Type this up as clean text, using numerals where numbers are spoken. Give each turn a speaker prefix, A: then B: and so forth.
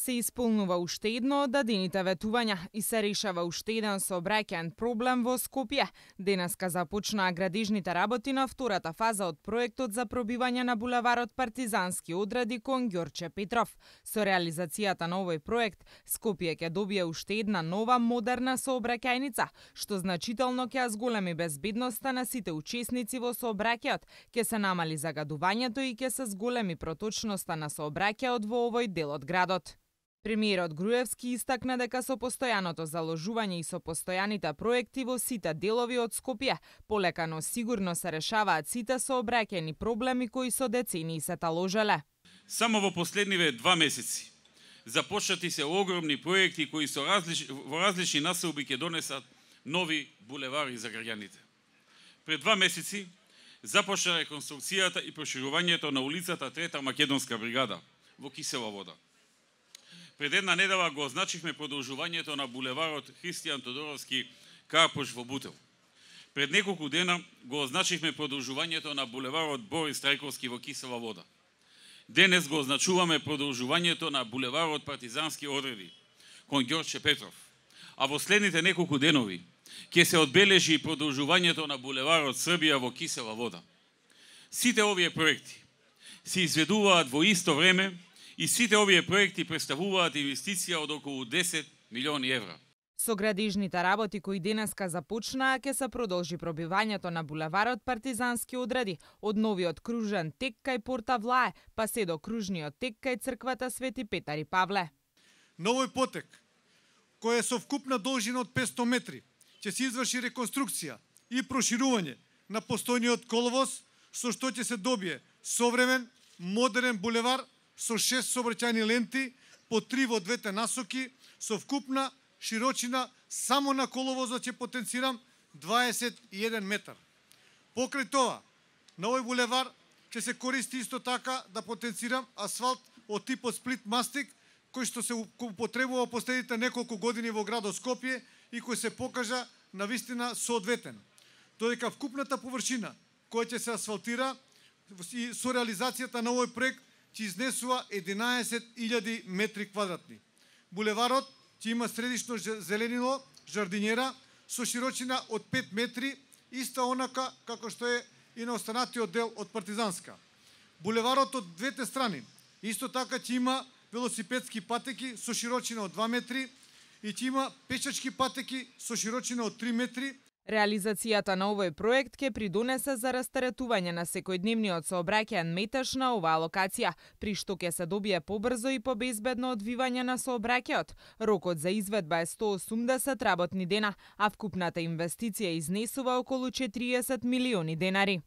A: Се исполнува уште едно од дадените ветувања и се решава уште еден сообраќаен проблем во Скопје. Денеска започнаа градежните работи на втората фаза од проектот за пробивање на булеварот Партизански одреди кон Ѓорче Петров. Со реализацијата на овој проект, Скопје ќе добие уште една нова модерна сообраќајница, што значително ќе зголеми безбедноста на сите учесници во сообраќајот, ќе се намали загадувањето и ќе се зголеми проточноста на сообраќајот во овој дел од градот. Премиерот Груевски истакна дека со постојаното заложување и со постојаните проекти во сите делови од Скопје, полека но сигурно се решаваат сите сообраќајни проблеми кои со децении се таложеле.
B: Само во последниве 2 месеци започнати се огромни проекти кои во различни населби ќе донесат нови булевари за граѓаните. Пред 2 месеци започна реконструкцијата и проширувањето на улицата Трета Македонска бригада во Кисела Вода. Пред една недела го означивме продолжувањето на булеварот Христијан Тодоровски Карпош во Бутел. Пред неколку дена го означивме продолжувањето на булеварот Борис Трајковски во Кисела Вода. Денес го означуваме продолжувањето на булеварот Партизански одреди кон Ѓорче Петров. А во следните неколку денови ќе се одбележи и продолжувањето на булеварот Србија во Кисела Вода. Сите овие проекти се изведуваат во исто време и сите овие проекти представуваат инвестиција од околу 10 милиони евра.
A: Со градежните работи кои денеска започнаа, ќе се продолжи пробивањето на булеварот Партизански одреди од новиот кружен тек кај Порта Влае, па се до кружниот тек кај црквата Свети Петар и Павле.
C: Новој потек, кој е со вкупна должина од 500 метри, ќе се изврши реконструкција и проширување на постојниот коловоз, со што ќе се добие современ, модерен булевар со 6 сообраќајни ленти, по 3 во двете насоки, со вкупна широчина само на коловозот ќе потенцирам 21 метар. Покрај тоа, на овој булевар ќе се користи исто така да потенцирам асфалт од типот сплит мастик, кој што се употребува последните неколку години во градот Скопје и кој се покажа навистина соодветен. Додека вкупната површина која ќе се асфалтира и со реализацијата на овој проект ќе изнесува 11.000 метри квадратни. Булеварот ќе има средишно зеленило, жардинјера, со широчина од 5 метри, иста онака како што е и на останатиот дел од Партизанска. Булеварот од двете страни исто така ќе има велосипедски патеки со широчина од 2 метри и ќе има пешачки патеки со широчина од 3 метри.
A: Реализацијата на овој проект ќе придонесе за растаретување на секојдневниот сообраќаен метеж на оваа локација, при што ќе се добие побрзо и побезбедно одвивање на сообраќајот. Рокот за изведба е 180 работни дена, а вкупната инвестиција изнесува околу 40 милиони денари.